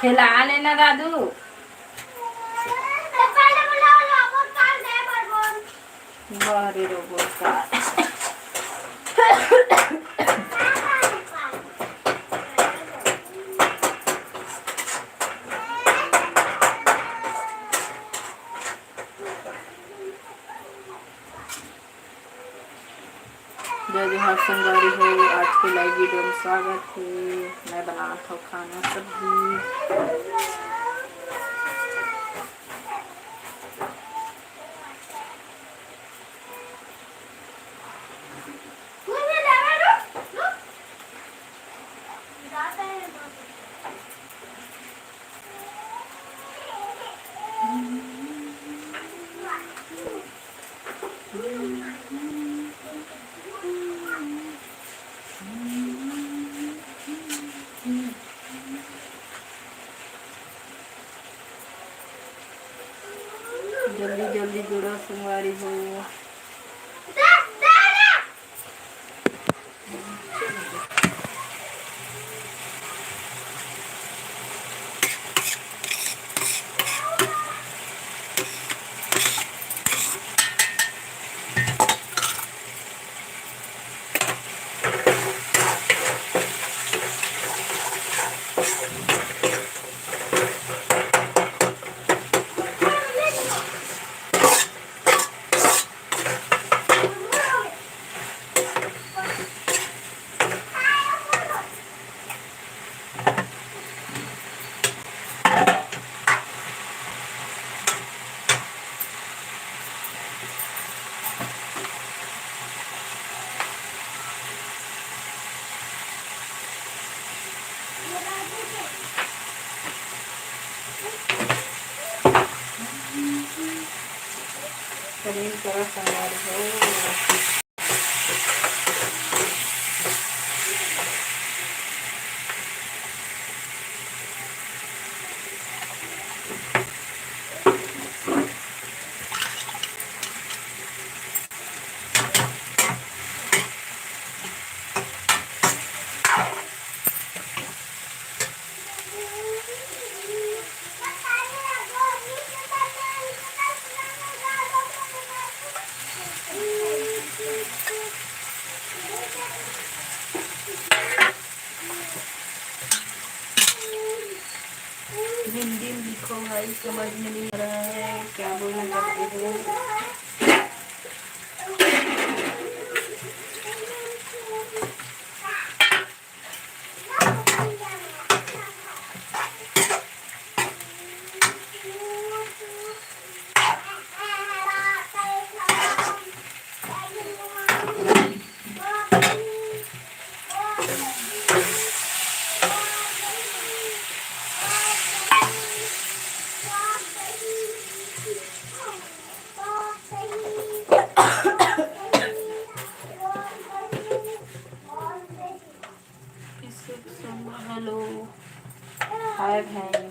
खिला लेना दादू। बारे रोबोट का जय जोहार संगवारी हो। आज के लाइव वीडियो में स्वागत है। मैं बना रहा हूँ खाना सब्जी। जल्दी जल्दी जुड़ो संगवारी हो। करीम करा संगवारी हो। हिंदी में लिखो भाई, समझ में नहीं आ रहा है क्या बोलना चाहते हो। हेलो हाय भाई।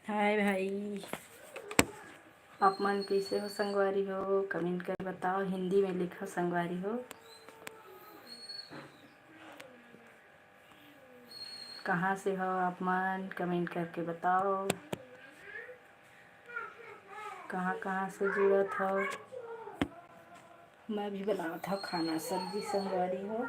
हाय भाई, आप मन कैसे हो संगवारी हो, कमेंट कर बताओ। हिंदी में लिखो संगवारी हो। कहाँ से हो आप मन, कमेंट करके बताओ। कहाँ कहाँ से जुड़त हो। मैं भी बनाना था खाना, सब्जी संगवारी हो।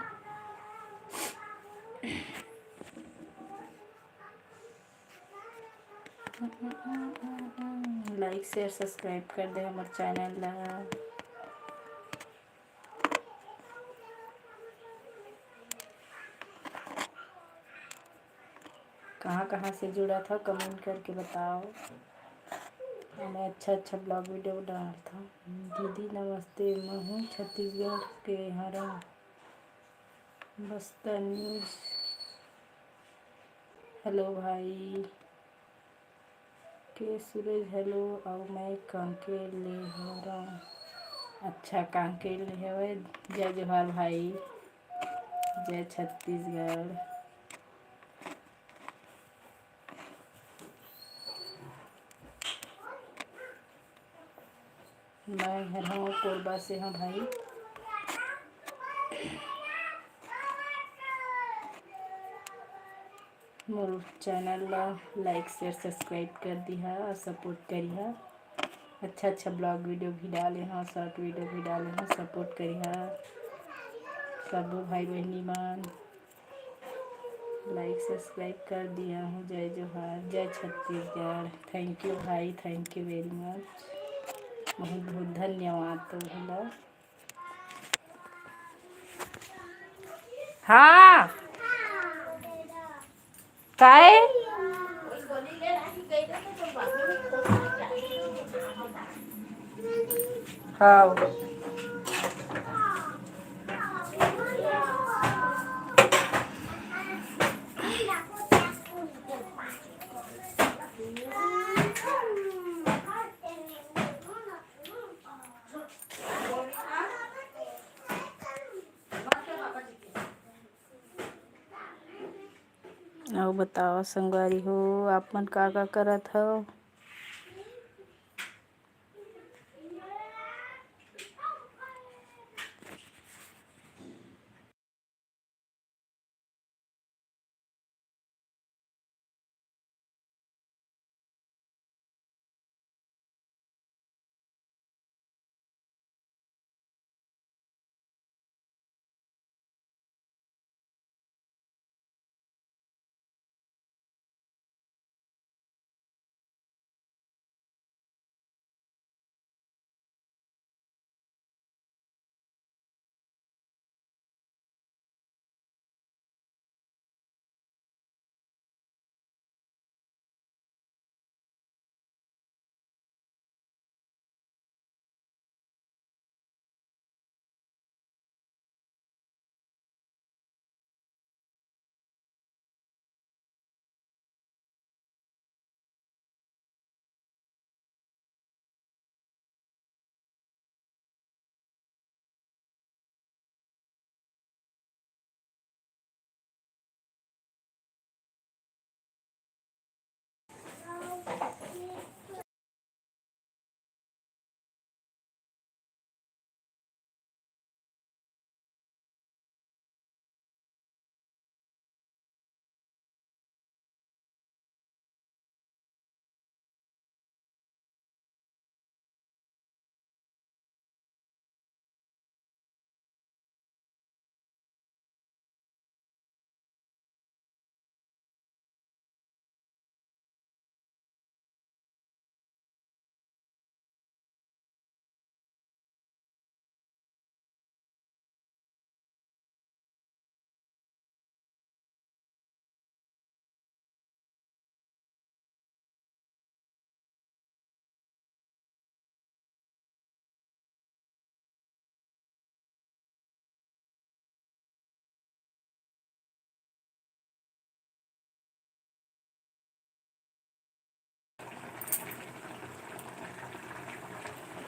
लाइक शेयर सब्सक्राइब कर दे हमारे चैनल ला। कहाँ कहाँ से जुड़ा था कमेंट करके बताओ। मैं अच्छा अच्छा ब्लॉग वीडियो डाल था। दीदी नमस्ते, मैं हूँ छत्तीसगढ़ के हरा बस्तर न्यूज़। हेलो भाई के सूरज, हेलो। और मैं कांकेर ले हो रहा हूँ। अच्छा कांकेर ले है। जय जोहार भाई, जय छत्तीसगढ़। मैं घर हूँ कोरबा से हूँ भाई। मोर चैनल ला लाइक शेयर सब्सक्राइब कर दिया और सपोर्ट करिए। अच्छा अच्छा ब्लॉग वीडियो भी डाले हैं, शॉर्ट वीडियो भी डाले हैं, सपोर्ट करिए सब भाई बहनी मन। लाइक सब्सक्राइब कर दिया हूँ। जय जोहार, जय छत्तीसगढ़। थैंक यू भाई, थैंक यू वेरी मच। बहुत बहुत धन्यवाद तो बोला। हाँ काय हाँ और बताओ संगवारी हो आप मन का करत हो।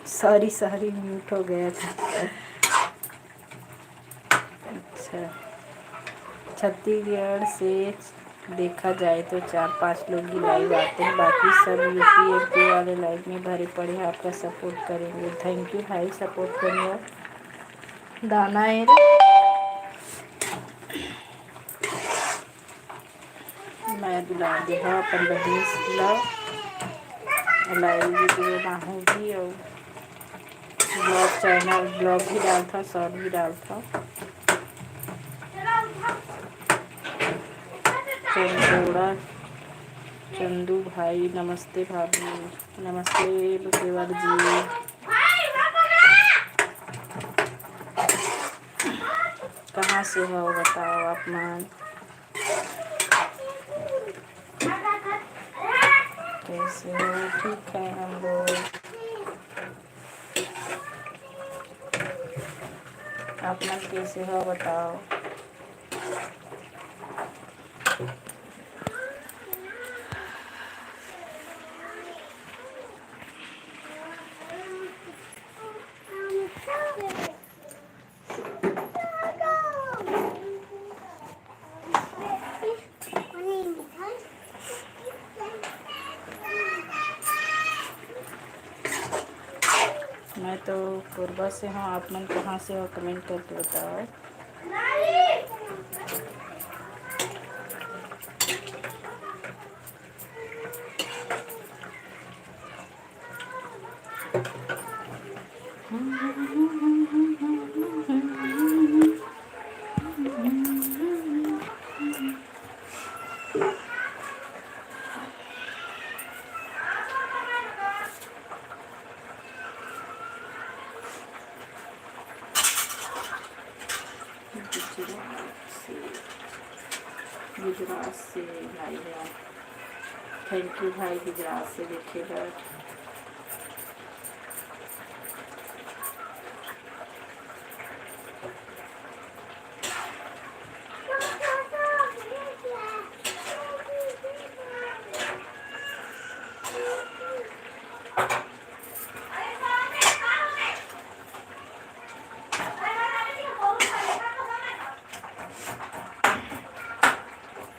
सॉरी सॉरी म्यूट हो गया था। अच्छा छत्तीसगढ़ से देखा जाए तो 4-5 लोग ही लाइव आते हैं, बाकी सब यूपी एमपी वाले लाइव में भरे पड़े हैं। आपका सपोर्ट करेंगे। थैंक यू भाई, सपोर्ट करिए। दाना है बुला दे अपन बहन ला लाइव वीडियो बनाऊँगी और ब्लॉग चैनल ब्लॉग भी डालता शॉर्ट भी डालता। चंदोड़ा चंदू भाई नमस्ते, भाभी नमस्ते, बुकेवर जी कहाँ से हो बताओ आप मन कैसे हो? ठीक है हम लोग, आप मन कैसे हो बताओ। मैं तो कोरबा से हूँ, आप मन कहाँ से हो कमेंट करके बताओ। गुजरात से भाई है, थैंक यू भाई गुजरात से देखेगा।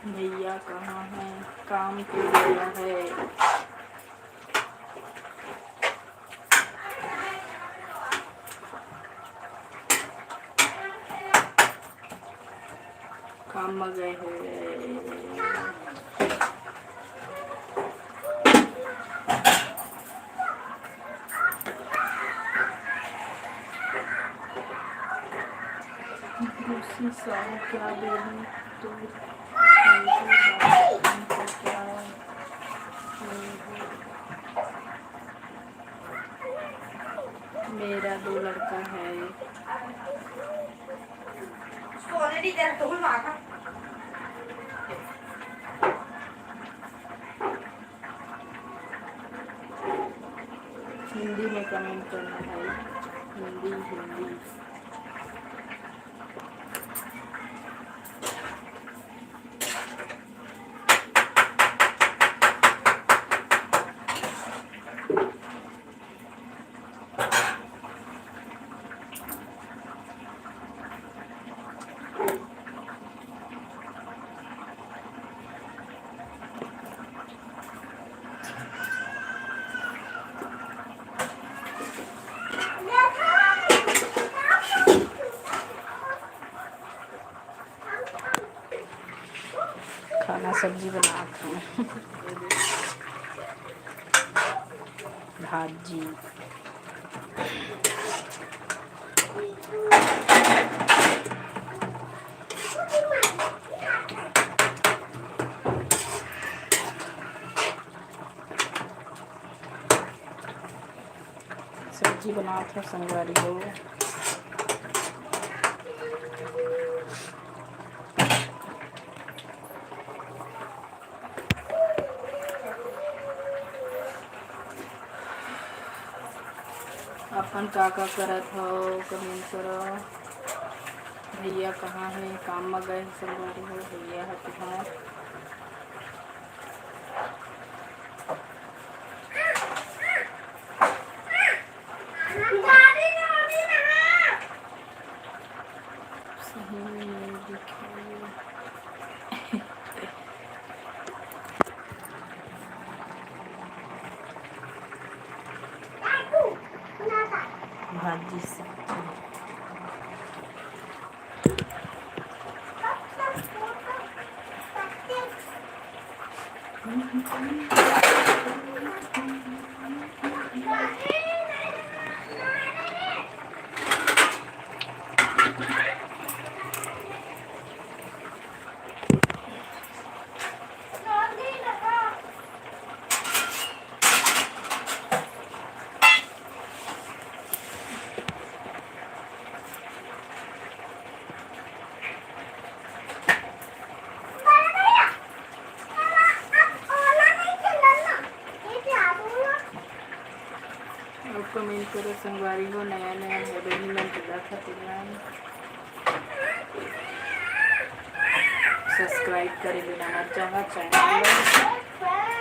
भैया कहाँ है? काम पे गया है। काम में गए हुए क्या बोलूं तो मेरा 2 लड़का है। हिंदी में कमेंट करना है, हिंदी हिंदी। खाना सब्जी बनाती हूँ भाजी। सब्जी बनाते हैं संगवारी को। अपन का करत हो कमेंट करो। भैया कहाँ है? काम में गए संगवारी हो। भैया है कहाँ? भाजी कमेंट करो संगवारी हो नया नया है बहनी मन जुड़ा खातिर सब्सक्राइब करे बिना मत जावा चैनल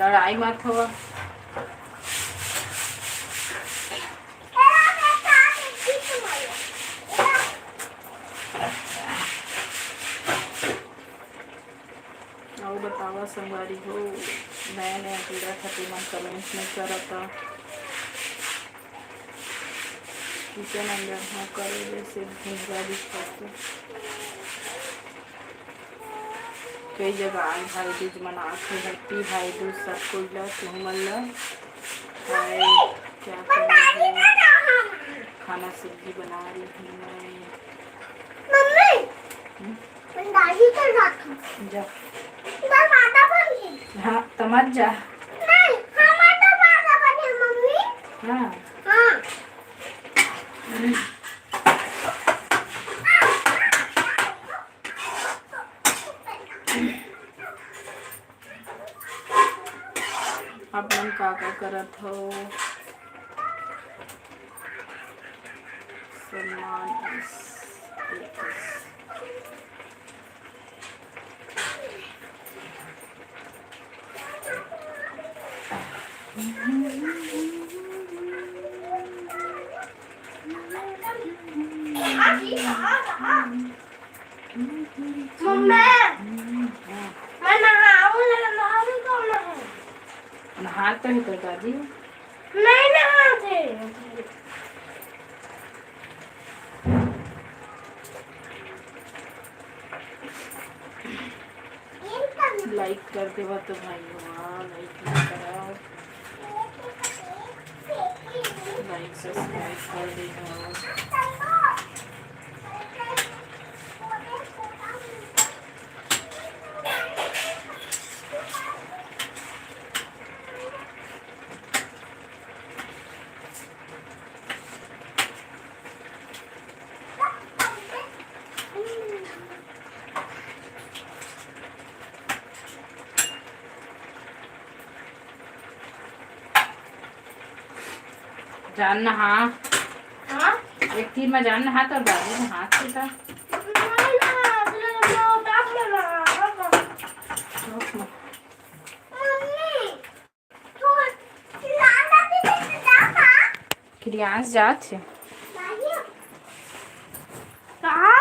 लड़ाई मत हो और बतावा संगवारी हो नया नया जुड़ा खातिर मन कमेंट नहीं करता किचन अंदर हाँ करे जैसे भूंगा दिखाते कई जगह आज भाई दूज मनाते हैप्पी भाई दूज सब कोई ला तुमन क्या कर रही हो खाना सब्जी बना रही हूँ मैं दादी कर रहा था जा माता बनी हाँ तो मत जा नहीं हमारा माता बनी मम्मी हाँ हाँ आप मन का करत हो सम्मान मैं नहाऊं कौन है नहाते ही तो दादी नहीं नहाते लाइक कर देवा तो भाई लाइक नहीं करा लाइक सब्सक्राइब कर देना जान नहा हाँ एक तीर में जान नहा तो दादी ने हाथ से था नहीं नहाते मैं उतार ले रहा मम्मी तू लाना भी जाता क्रियांश जात छे नहीं कहाँ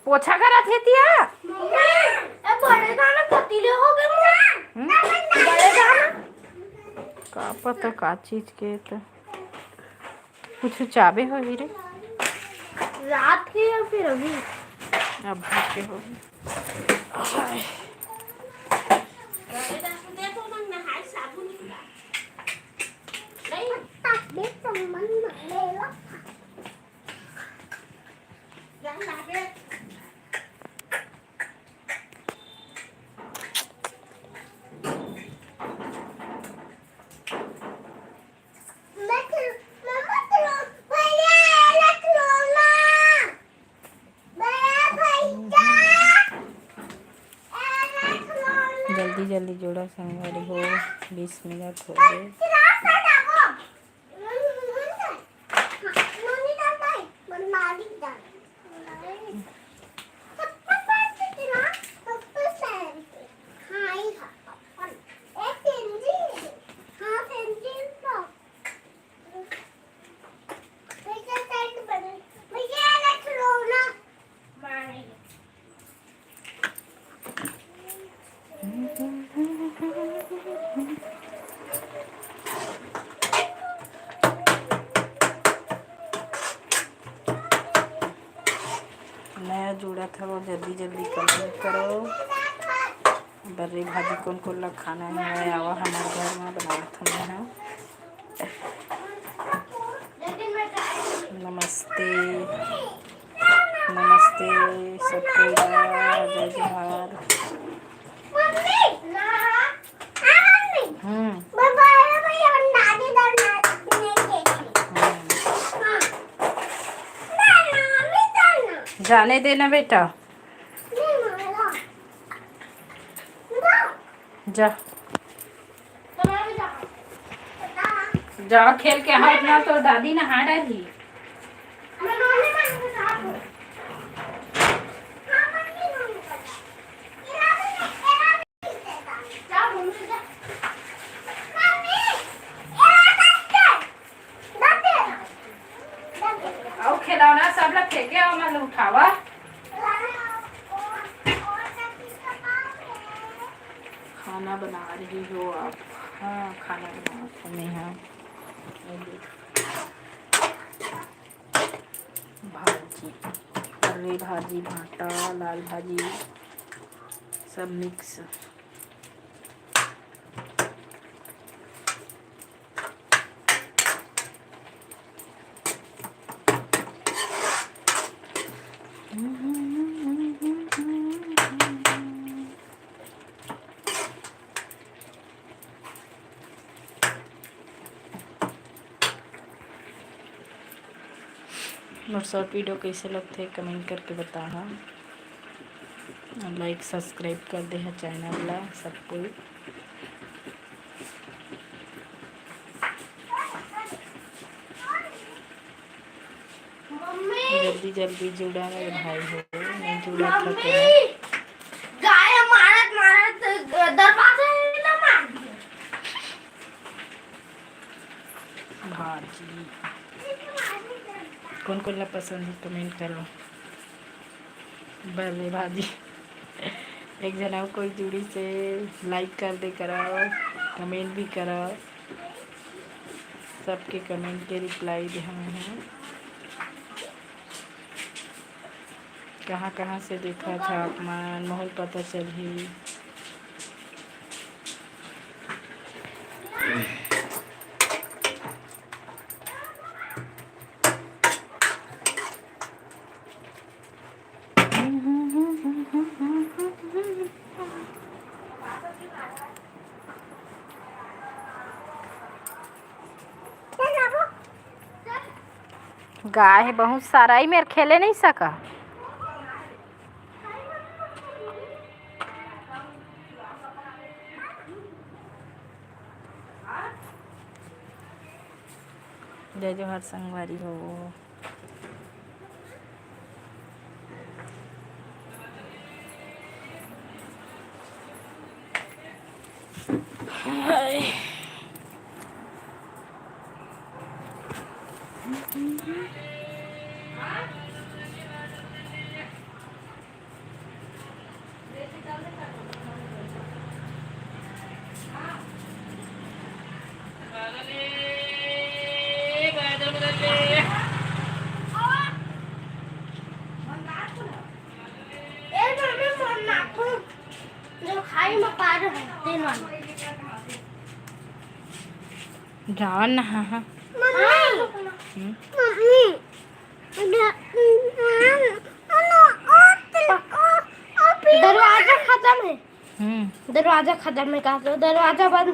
पोछा करत हेतिया मम्मी ए बड़े गाना पतीले हो गए बड़े गाना का पता का चीज के तो कुछ चाबे हो रे रात के या फिर अभी अब के हो जल्दी जल्दी जोड़ा संगवारी हो 20 मिनट हो गए जुड़ा था वो जल्दी जल्दी कमेंट करो। बर्रे भाजी कौन कौन ला खाना है आवा हमारे घर में बनावत हम हैं। नमस्ते नमस्ते सबको जय जोहार। जाने देना बेटा, जा जाओ खेल के हाथ ना तो दादी नहा डाली। आओ खिलौना सब लोग फेंके आओ मतलब उठावा। खाना बना रही हो आप? हाँ खाना बनाते हैं हम। भाजी हरी भाजी भाटा लाल भाजी सब मिक्स। और शॉर्ट वीडियो कैसे लगते कमेंट करके बताना। लाइक सब्सक्राइब कर दे है चैनल ला सब कोई। जल्दी जल्दी जुड़ा मेरे भाई हो, नहीं जुड़ा था तो गाय मारत मारत दरवाजे ना मार दिया। भाजी कौन कौन ला पसंद है कमेंट करो। बर्रे भाजी एक जना कोई जुड़ी से लाइक कर दे कराओ, कमेंट भी कराओ। सबके कमेंट के रिप्लाई दे हम हैं। कहाँ कहाँ से देखा था अपमान माहौल पता चली। गाय है बहुत सारा ही मेरे खेले नहीं सका। जय जोहार संगवारी हो। जान ना हाँ दरवाजा खत्म है। दरवाजा खत्म है। कहा तो दरवाजा बंद।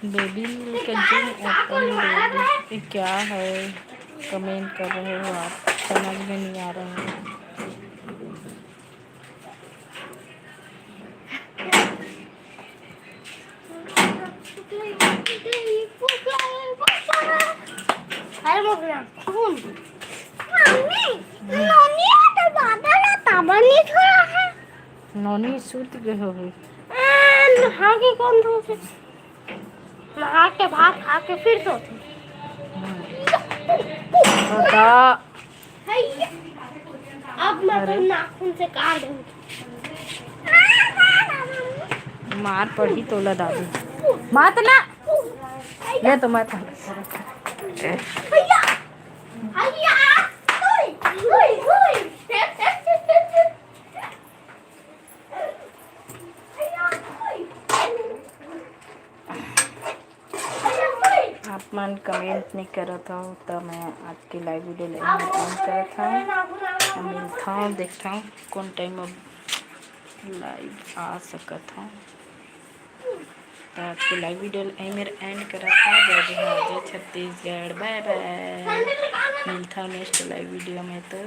बेबी ओपन क्या है कमेंट कर रहे हो आप? समझ में नहीं आ रहा है। नॉनी सूत गए हो नहा के कौन सोते? नहा के भात खा के फिर सोते। अब मैं तो नाखून से काट दूंगी। मार पड़ी तोला दादी मत ना ये तो मत। मन कमेंट नहीं करत हूँ तो मैं आज के लाइव वीडियो ले करत हूँ। मिलता हूँ, देखता हूँ कौन टाइम अब लाइव आ सकत हूँ। तो आज के लाइव वीडियो यहीं मेरे एंड करत हूँ। जय बिहार, जय छत्तीसगढ़, बाय बाय। मिलता हूँ नेक्स्ट लाइव वीडियो में। तो